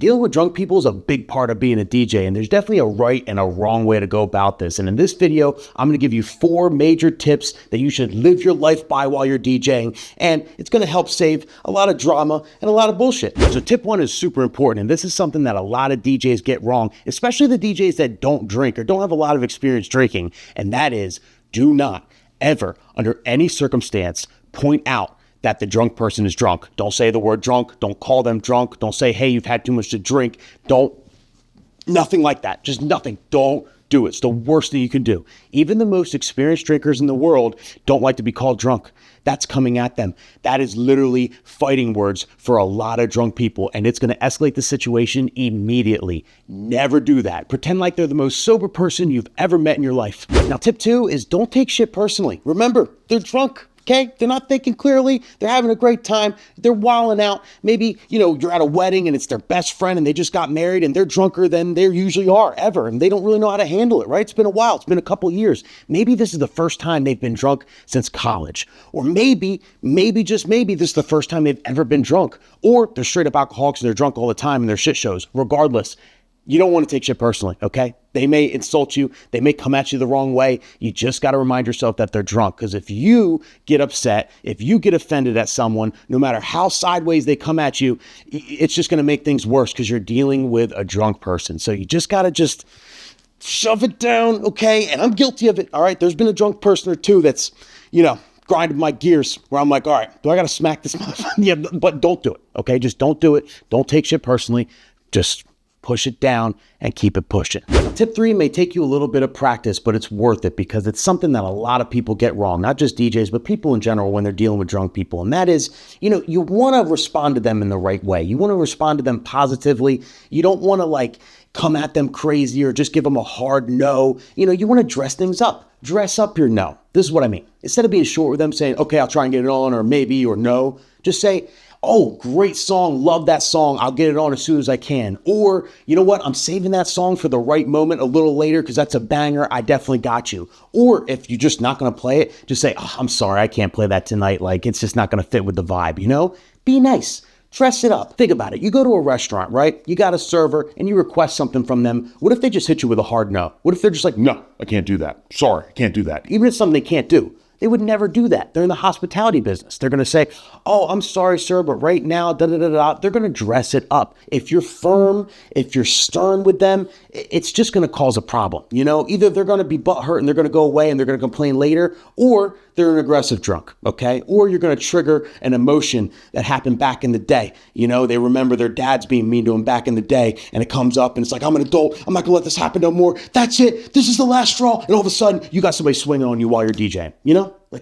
dealing with drunk people is a big part of being a DJ, and there's definitely a right and a wrong way to go about this. And in this video, I'm going to give you 4 major tips that you should live your life by while you're DJing, and it's going to help save a lot of drama and a lot of bullshit. So tip 1 is super important, and this is something that a lot of DJs get wrong, especially the DJs that don't drink or don't have a lot of experience drinking, and that is, do not ever, under any circumstance, point out that the drunk person is drunk. Don't say the word drunk. Don't call them drunk. Don't say, hey, you've had too much to drink. Nothing like that. Just nothing. Don't do it. It's the worst thing you can do. Even the most experienced drinkers in the world don't like to be called drunk. That's coming at them. That is literally fighting words for a lot of drunk people, and it's going to escalate the situation immediately. Never do that. Pretend like they're the most sober person you've ever met in your life. Now, tip 2 is don't take shit personally. Remember, they're drunk. Okay, they're not thinking clearly. They're having a great time. They're wilding out. Maybe, you're at a wedding and it's their best friend and they just got married and they're drunker than they usually are ever. And they don't really know how to handle it, right? It's been a while. It's been a couple years. Maybe this is the first time they've been drunk since college. Or maybe, just maybe this is the first time they've ever been drunk. Or they're straight up alcoholics and they're drunk all the time in their shit shows. Regardless, you don't want to take shit personally, okay? They may insult you. They may come at you the wrong way. You just got to remind yourself that they're drunk. Because if you get upset, if you get offended at someone, no matter how sideways they come at you, it's just going to make things worse because you're dealing with a drunk person. So you just got to shove it down, okay? And I'm guilty of it, all right? There's been a drunk person or two that's, grinded my gears where I'm like, all right, do I got to smack this motherfucker? Yeah, but don't do it, okay? Just don't do it. Don't take shit personally. Just push it down and keep it pushing. Now, tip 3 may take you a little bit of practice, but it's worth it because it's something that a lot of people get wrong, not just DJs, but people in general when they're dealing with drunk people. And that is, you want to respond to them in the right way. You want to respond to them positively. You don't want to come at them crazy or just give them a hard no. You want to dress things up. Dress up your no. This is what I mean. Instead of being short with them saying, okay, I'll try and get it on, or maybe, or no, just say, oh, great song. Love that song. I'll get it on as soon as I can. Or, you know what? I'm saving that song for the right moment a little later because that's a banger. I definitely got you. Or if you're just not going to play it, just say, oh, I'm sorry. I can't play that tonight. It's just not going to fit with the vibe, Be nice. Dress it up. Think about it. You go to a restaurant, right? You got a server and you request something from them. What if they just hit you with a hard no? What if they're just like, no, I can't do that. Sorry, I can't do that. Even if it's something they can't do. They would never do that. They're in the hospitality business. They're going to say, oh, I'm sorry, sir, but right now, da-da-da-da. They're going to dress it up. If you're firm, if you're stern with them, it's just going to cause a problem. Either they're going to be butthurt and they're going to go away and they're going to complain later, or they're an aggressive drunk, okay? Or you're going to trigger an emotion that happened back in the day. They remember their dads being mean to them back in the day, and it comes up and it's like, I'm an adult. I'm not going to let this happen no more. That's it. This is the last straw. And all of a sudden, you got somebody swinging on you while you're DJing,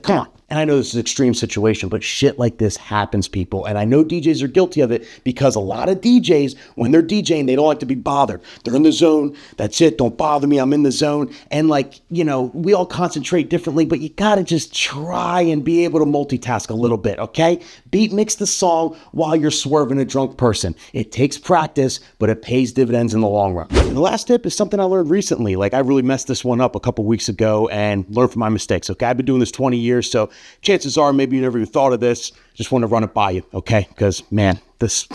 come on. And I know this is an extreme situation, but shit like this happens, people. And I know DJs are guilty of it because a lot of DJs, when they're DJing, they don't like to be bothered. They're in the zone. That's it. Don't bother me. I'm in the zone. And we all concentrate differently, but you got to just try and be able to multitask a little bit, okay? Mix the song while you're swerving a drunk person. It takes practice, but it pays dividends in the long run. And the last tip is something I learned recently. I really messed this one up a couple weeks ago and learned from my mistakes, okay? I've been doing this 20 years, so chances are maybe you never even thought of this. Just want to run it by you, okay? Because, man, this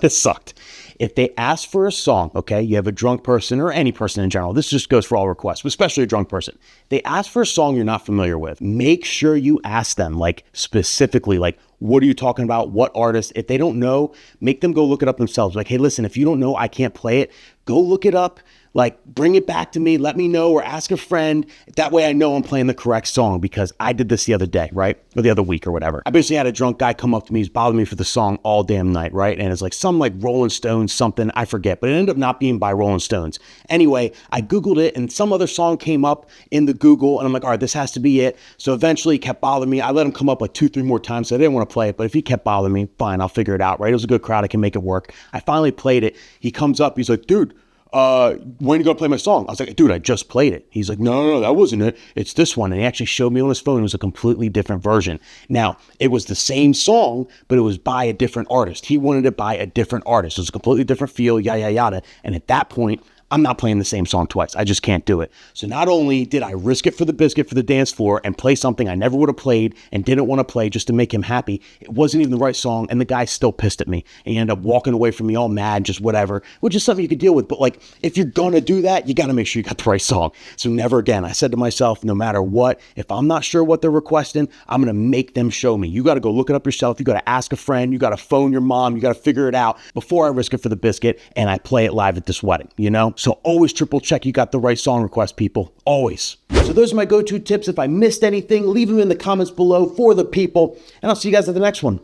sucked. If they ask for a song, okay, you have a drunk person or any person in general, this just goes for all requests, but especially a drunk person. They ask for a song you're not familiar with. Make sure you ask them, specifically, what are you talking about? What artist? If they don't know, make them go look it up themselves. Hey, listen, if you don't know, I can't play it. Go look it up. Bring it back to me, let me know, or ask a friend. That way I know I'm playing the correct song because I did this the other day, right? Or the other week or whatever. I basically had a drunk guy come up to me. He's bothering me for the song all damn night, right? And it's some Rolling Stones something, I forget. But it ended up not being by Rolling Stones. Anyway, I Googled it and some other song came up in the Google. And I'm like, all right, this has to be it. So eventually he kept bothering me. I let him come up 2-3 more times. So I didn't want to play it. But if he kept bothering me, fine, I'll figure it out, right? It was a good crowd. I can make it work. I finally played it. He comes up. He's like, dude, when are you going to play my song? I was like, dude, I just played it. He's like, no, that wasn't it. It's this one. And he actually showed me on his phone. It was a completely different version. Now, it was the same song, but it was by a different artist. He wanted it by a different artist. It was a completely different feel, yada, yada. And at that point, I'm not playing the same song twice. I just can't do it. So not only did I risk it for the biscuit for the dance floor and play something I never would have played and didn't want to play just to make him happy, it wasn't even the right song, and the guy still pissed at me. And he ended up walking away from me all mad, just whatever, which is something you could deal with. But like, if you're gonna do that, you gotta make sure you got the right song. So never again. I said to myself, no matter what, if I'm not sure what they're requesting, I'm gonna make them show me. You gotta go look it up yourself. You gotta ask a friend. You gotta phone your mom. You gotta figure it out before I risk it for the biscuit and I play it live at this wedding, you know? So always triple check you got the right song request, people. Always. So those are my go-to tips. If I missed anything, leave them in the comments below for the people, and I'll see you guys at the next one.